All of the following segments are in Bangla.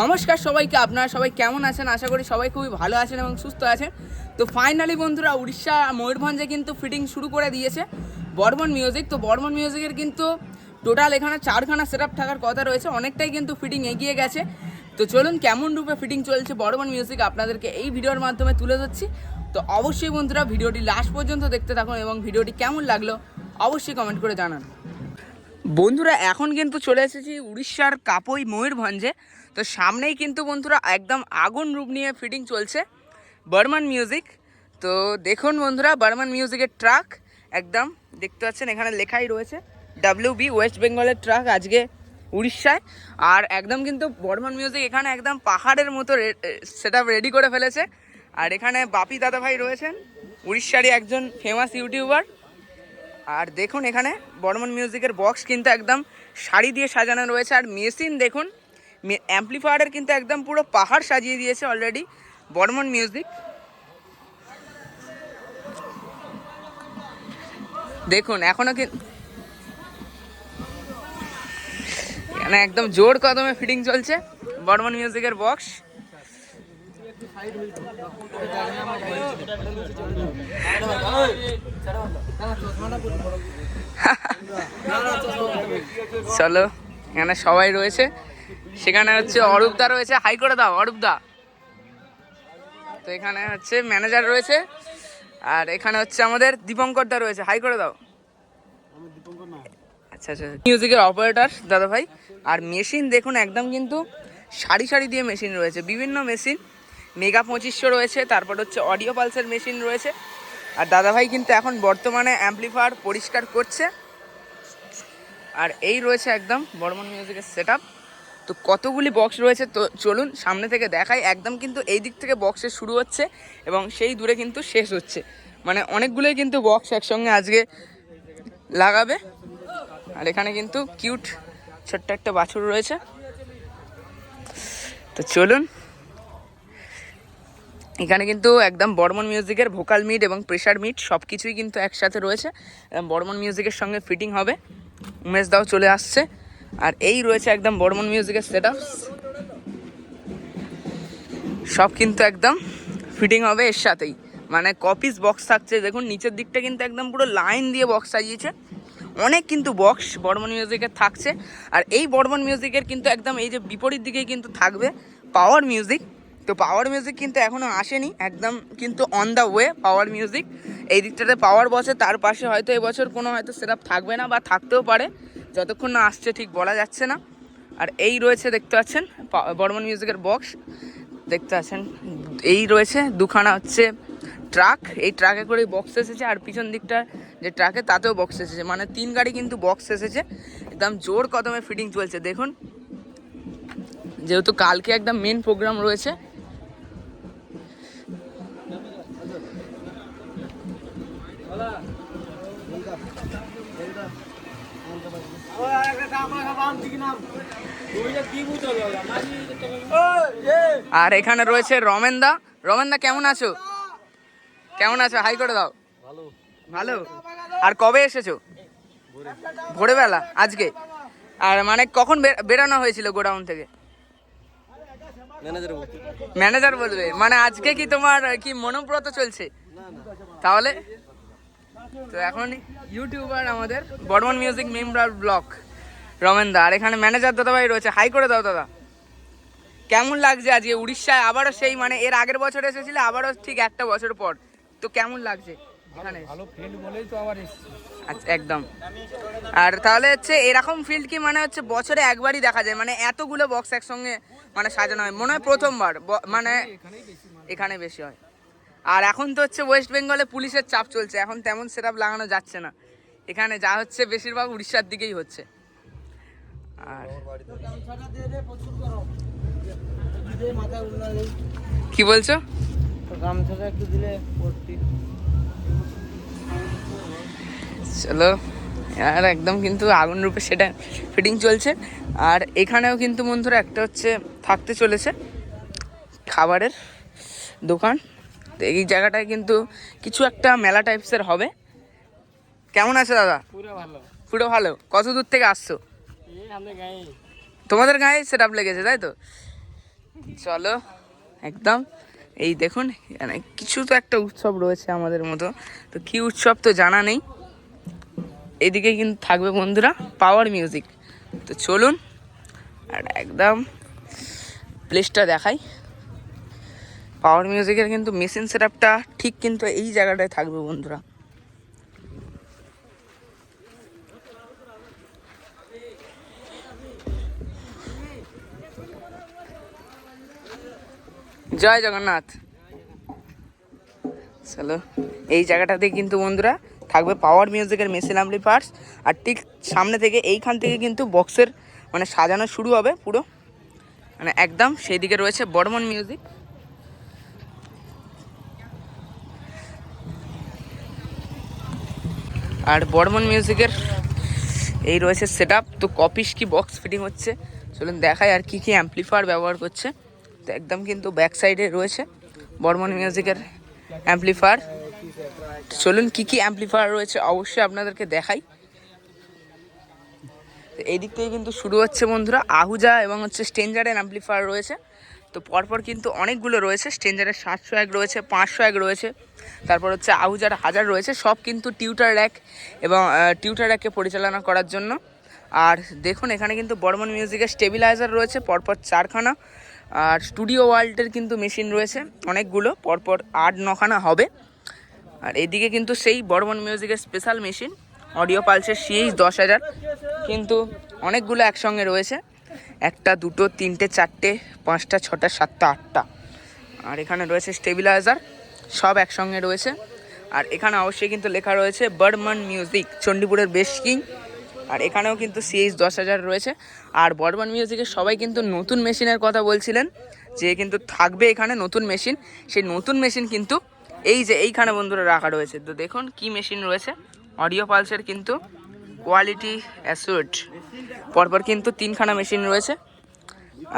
নমস্কার সবাইকে, আপনারা সবাই কেমন আছেন? আশা করি সবাই খুবই ভালো আছেন এবং সুস্থ আছেন। তো ফাইনালি বন্ধুরা, উড়িষ্যা ময়ূরভঞ্জে কিন্তু ফিটিং শুরু করে দিয়েছে বর্মন মিউজিক। তো বর্মন মিউজিকের কিন্তু টোটাল এখানে 4খানা সেট আপ থাকার কথা রয়েছে, অনেকটাই কিন্তু ফিটিং এগিয়ে গেছে। তো চলুন কেমন রূপে ফিটিং চলছে বর্মন মিউজিক আপনাদেরকে এই ভিডিওর মাধ্যমে তুলে ধরছি। তো অবশ্যই বন্ধুরা ভিডিওটি লাস্ট পর্যন্ত দেখতে থাকুন এবং ভিডিওটি কেমন লাগলো অবশ্যই কমেন্ট করে জানান। বন্ধুরা এখন কিন্তু চলে এসেছি উড়িষ্যার কাপই ময়ূরভঞ্জে। তো সামনেই কিন্তু বন্ধুরা একদম আগুন রূপ নিয়ে ফিটিং চলছে বর্মন মিউজিক। তো দেখুন বন্ধুরা, বর্মন মিউজিকের ট্রাক একদম দেখতে পাচ্ছেন, এখানে লেখাই রয়েছে WB ওয়েস্ট বেঙ্গলের ট্রাক আজকে উড়িষ্যায়। আর একদম কিন্তু বর্মন মিউজিক এখানে একদম পাহাড়ের মতো সেট আপ রেডি করে ফেলেছে। আর এখানে বাপি দাদাভাই রয়েছেন, উড়িষ্যারই একজন ফেমাস ইউটিউবার। আর দেখুন এখানে বর্মন মিউজিকের বক্স কিন্তু একদম শাড়ি দিয়ে সাজানো রয়েছে। আর মেশিন দেখুন, অ্যাম্পলিফায়ারের কিন্তু একদম পুরো পাহাড় সাজিয়ে দিয়েছে অলরেডি বর্মন মিউজিক। দেখুন এখনো এখানে একদম জোর কদমে ফিটিং চলছে বর্মন মিউজিকের বক্স। চলো, এখানে সবাই রয়েছে, সেখানে হচ্ছে অরূপদা রয়েছে, হাই করে দাও অরূপদা। তো এখানে হচ্ছে ম্যানেজার রয়েছে, আর এখানে হচ্ছে আমাদের দীপঙ্করদা রয়েছে, হাই করে দাও। আচ্ছা আচ্ছা, মিউজিকের অপারেটর দাদা ভাই। আর মেশিন দেখুন একদম কিন্তু সারি সারি দিয়ে মেশিন রয়েছে, বিভিন্ন মেশিন, মেগা 2500 রয়েছে, তারপর হচ্ছে অডিও পালসের মেশিন রয়েছে। আর দাদাভাই কিন্তু এখন বর্তমানে অ্যাম্পলিফায়ার পরিষ্কার করছে। আর এই রয়েছে একদম বর্মন মিউজিকের সেট আপ। তো কতগুলি বক্স রয়েছে তো চলুন সামনে থেকে দেখাই। একদম কিন্তু এই দিক থেকে বক্সের শুরু হচ্ছে এবং সেই দূরে কিন্তু শেষ হচ্ছে, মানে অনেকগুলোই কিন্তু বক্স একসঙ্গে আজকে লাগাবে। আর এখানে কিন্তু কিউট ছোট্ট একটা বাছুর রয়েছে। তো চলুন, এখানে কিন্তু একদম বর্মন মিউজিকের ভোকাল মিট এবং প্রেশার মিট সব কিছুই কিন্তু একসাথে রয়েছে। বর্মন মিউজিকের সঙ্গে ফিটিং হবে, উমেশ দাও চলে আসছে। আর এই রয়েছে একদম বর্মন মিউজিকের সেট আপ, সব কিন্তু একদম ফিটিং হবে এর সাথেই, মানে কপিস বক্স থাকছে। দেখুন নিচের দিকটা কিন্তু একদম পুরো লাইন দিয়ে বক্স সাজিয়েছে, অনেক কিন্তু বক্স বর্মন মিউজিকের থাকছে। আর এই বর্মন মিউজিকের কিন্তু একদম এই যে বিপরীত দিকেই কিন্তু থাকবে পাওয়ার মিউজিক। তো পাওয়ার মিউজিক কিন্তু এখনও আসেনি, একদম কিন্তু on the way power music. এই দিকটাতে পাওয়ার বসে, তার পাশে হয়তো এবছর কোনো হয়তো সেট আপ থাকবে না বা থাকতেও পারে, যতক্ষণ না আসছে ঠিক বলা যাচ্ছে না। আর এই রয়েছে দেখতে পাচ্ছেন বর্মন মিউজিকের বক্স, দেখতে পাচ্ছেন এই রয়েছে দুখানা হচ্ছে ট্রাক, এই ট্রাকে করেই বক্স এসেছে। আর পিছন দিকটা যে ট্রাকে তাতেও বক্স এসেছে, মানে 3 গাড়ি কিন্তু বক্স এসেছে। একদম জোর কদমে ফিটিং চলছে দেখুন, যেহেতু কালকে একদম মেন প্রোগ্রাম রয়েছে। আর এখানে রয়েছে রমেনদা। রমেনদা কেমন আছো? কেমন আছো? হাই করে দাও। ভালো। আর কবে এসেছো? ভোরবেলা আজকে। আর মানে কখন বেরানো হয়েছিল গোডাউন থেকে? ম্যানেজার বলবে, মানে আজকে কি তোমার কি মনোব্রত চলছে তাহলে? তো এখন ইউটিউবার আমাদের বর্মন মিউজিক মেম্বার ব্লগ রমেনদা। আর এখানে ম্যানেজার দাদাভাই রয়েছে, হাই করে দাও দাদা। কেমন লাগছে আজকে উড়িষ্যায় আবারও সেই, মানে এর আগের বছর এসেছিলে আবারও ঠিক একটা বছর পর, তো কেমন লাগছে এখানে? ভালো ফিল্ড বলেই তো আবার এসেছি। আচ্ছা একদম। আর তাহলে হচ্ছে এরকম ফিল্ড কি মানে হচ্ছে বছরে একবারই দেখা যায়, মানে এতগুলো বক্স একসঙ্গে মানে সাজানো হয় মনে হয় প্রথমবার, মানে এখানে বেশি হয়। আর এখন তো হচ্ছে ওয়েস্ট বেঙ্গলে পুলিশের চাপ চলছে, এখন তেমন সেট আপ লাগানো যাচ্ছে না, এখানে যা হচ্ছে বেশিরভাগ উড়িষ্যার দিকেই হচ্ছে। আর কি বলছো? চলো, আর একদম কিন্তু আগুন রূপে সেটা ফিটিং চলছে। আর এখানেও কিন্তু বন্ধুরা একটা হচ্ছে থাকতে চলেছে খাবারের দোকান। তো এই জায়গাটায় কিন্তু কিছু একটা মেলা টাইপসের হবে। কেমন আছে দাদা? পুরো ভালো। কত দূর থেকে আসছো? তোমাদের গায়ে সেট আপ লেগেছে তাই তো? চলো একদম এই দেখুন মানে কিছু তো একটা উৎসব রয়েছে আমাদের মতো, তো কি উৎসব তো জানা নেই। এদিকে কিন্তু থাকবে বন্ধুরা পাওয়ার মিউজিক। তো চলুন আর একদম প্লেসটা দেখাই। পাওয়ার মিউজিকের কিন্তু মেশিন সেটআপটা ঠিক কিন্তু এই জায়গাটায় থাকবে বন্ধুরা। জয় জগন্নাথ। চলো এই জায়গাটাতে কিন্তু বন্ধুরা থাকবে পাওয়ার মিউজিকের মেশিন অ্যাম্পলিফায়ার্স, আর ঠিক সামনে থেকে এইখান থেকে কিন্তু বক্সের মানে সাজানো শুরু হবে পুরো, মানে একদম সেই দিকে রয়েছে বর্মন মিউজিক। আর বর্মন মিউজিকের এই রয়েছে সেটআপ। তো কপিস কি বক্স ফিটিং হচ্ছে চলুন দেখাই, আর কি কি অ্যাম্পলিফায়ার ব্যবহার করছে। তো একদম কিন্তু ব্যাক সাইডে রয়েছে বর্মন মিউজিকের অ্যাম্পলিফায়ার। চলুন কি কি অ্যাম্পলিফায়ার রয়েছে অবশ্যই আপনাদেরকে দেখাই। তো এই দিক থেকে কিন্তু শুরু হচ্ছে বন্ধুরা আহুজা এবং হচ্ছে স্ট্রেঞ্জারের অ্যাম্পলিফায়ার রয়েছে। তো পরপর কিন্তু অনেকগুলো রয়েছে, স্ট্রেঞ্জারের 701 রয়েছে, 501 রয়েছে, তারপর হচ্ছে আহুজার 1000 রয়েছে, সব কিন্তু টিউটার র্যাক এবং টিউটার র্যাককে পরিচালনা করার জন্য। আর দেখুন এখানে কিন্তু বর্মন মিউজিকের স্টেবিলাইজার রয়েছে পরপর 4খানা, আর স্টুডিও ওয়ার্ল্ডের কিন্তু মেশিন রয়েছে অনেকগুলো, পরপর 8-9খানা হবে। আর এদিকে কিন্তু সেই বর্মন মিউজিকের স্পেশাল মেশিন অডিও পালসের CH 10000 কিন্তু অনেকগুলো একসঙ্গে রয়েছে, 1টা 2টো 3টে 4টে 5টা 6টা 7টা 8টা। আর এখানে রয়েছে স্টেবিলাইজার, সব একসঙ্গে রয়েছে। আর এখানে অবশ্যই কিন্তু লেখা রয়েছে বর্মন মিউজিক চণ্ডীপুরের বেস্ট কিং। আর এখানেও কিন্তু CH 10000 রয়েছে। আর বর্মন মিউজিকের সবাই কিন্তু নতুন মেশিনের কথা বলছিলেন যে কিন্তু থাকবে এখানে নতুন মেশিন, সেই নতুন মেশিন কিন্তু এই যে এইখানে বন্ধুরা রাখা রয়েছে। তো দেখুন কি মেশিন রয়েছে, অডিও পালসের কিন্তু কোয়ালিটি অ্যাসুড পরপর কিন্তু 3খানা মেশিন রয়েছে।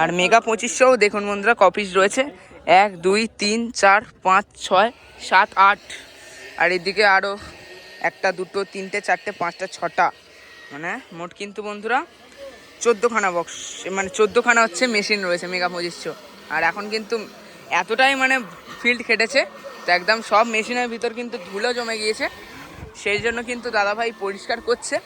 আর মেগা 2500 দেখুন বন্ধুরা কপিস রয়েছে 1 2 3 4 5 6 7 8। আর এদিকে আরও 1টা 2টো 3টে 4টে 5টা 6টা, মানে মোট কিন্তু বন্ধুরা 14খানা বক্স, মানে 14খানা হচ্ছে মেশিন রয়েছে মেগা 2500। আর এখন কিন্তু এতটাই মানে ফিল্ড খেটেছে, তো একদম সব মেশিনের ভিতর কিন্তু ধুলো জমে গিয়েছে, সেই জন্য কিন্তু দাদাভাই পরিষ্কার করছে।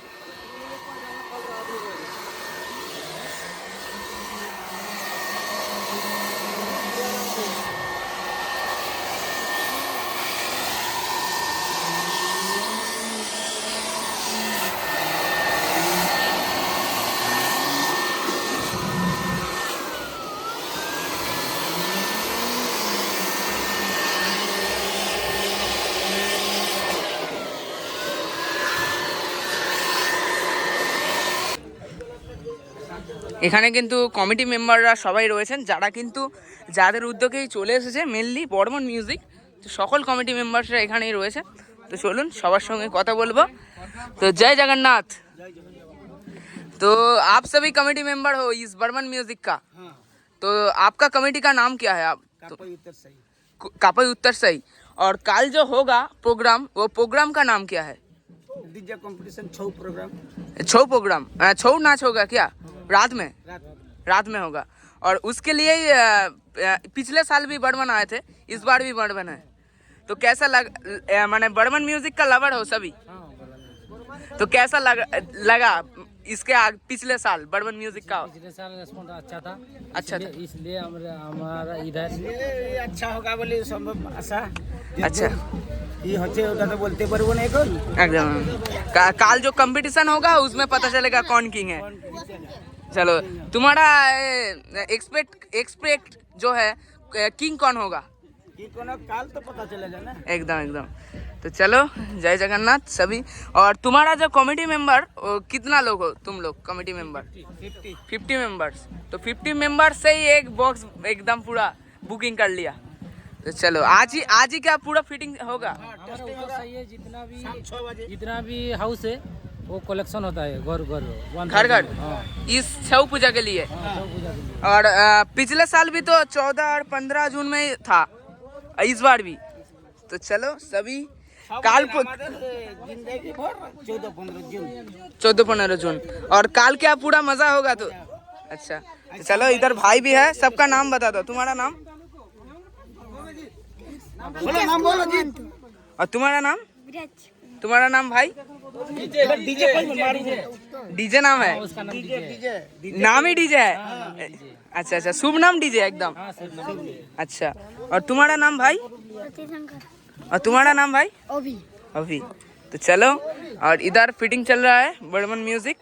এখানে কিন্তু কমিটি মেম্বাররা সবাই রয়েছেন, যারা কিন্তু যাদের উদ্যোগেই চলে এসেছে মেনলি বর্মন মিউজিক। তো সকল কমিটি মেম্বাররা এখানেই রয়েছে। তো চলুন সবার সঙ্গে কথা বলবো। তো জয় जगन्नाथ। तो आप सभी कमेटी मेंबर हो इस बर्मन म्यूजिक का? तो आपका कमेटी का नाम क्या है? आप कापई उत्तर सही। और कल जो होगा प्रोग्राम, वो प्रोग्राम का नाम क्या है? डीजे कंपटीशन छौ प्रोग्राम। प्रोग्राम छौ नाच होगा क्या? रात में होगा। और उसके लिए पिछले साल भी बर्मन आए थे, इस बार भी बर्मन है। तो कैसा माने बर्मन म्यूजिक का लवर हो सभी? तो कैसा लगा इसके पिछले साल बर्मन म्यूजिक का? पिछले साल रिस्पॉन्स अच्छा था। अच्छा था, इसलिए हमारा इधर अच्छा होगा बोले संभव आशा। अच्छा ये होचे ওটা তো বলতে পারবো না এখন। एकदम काल जो कंपटीशन होगा उसमें पता चलेगा कौन किंग है। चलो तुम्हारा एक्सपेक्ट जो है किंग कौन होगा? कि कोनो काल तो पता चलेगा ना। एकदम। तो चलो जय जगन्नाथ सभी। और तुम्हारा जो कमेटी मेंबर कितना लोग हो तुम लोग कमेटी मेंबर? 50 मेंबर्स। तो 50 मेंबर से ही एक बॉक्स एकदम पूरा बुकिंग कर लिया। तो चलो आज ही क्या पूरा फिटिंग होगा? हमारा ऊपर सही है, जितना भी हाउस है वो कलेक्शन होता है घर इस छऊ पूजा के लिए। और पिछले साल भी तो 14 और 15 जून में था, इस बार भी। तो चलो सभी काल जिंदगी भर 14-15 जून। 14-15 जून। और काल क्या पूरा मजा होगा? तो अच्छा तो चलो इधर भाई भी है, सबका नाम बता दो। तुम्हारा नाम बोलो नाम बोलो जी और तुम्हारा नाम? तुम्हारा नाम भाई? डीजे डीजे नाम है? उसका नाम डीजे है। नाम ही डीजे है? अच्छा अच्छा, शुभ नाम डीजे एकदम। हाँ सर नाम डीजे। अच्छा और तुम्हारा नाम भाई? और तुम्हारा नाम भाई? अभी। तो चलो और इधर फिटिंग चल रहा है बर्डमन म्यूजिक।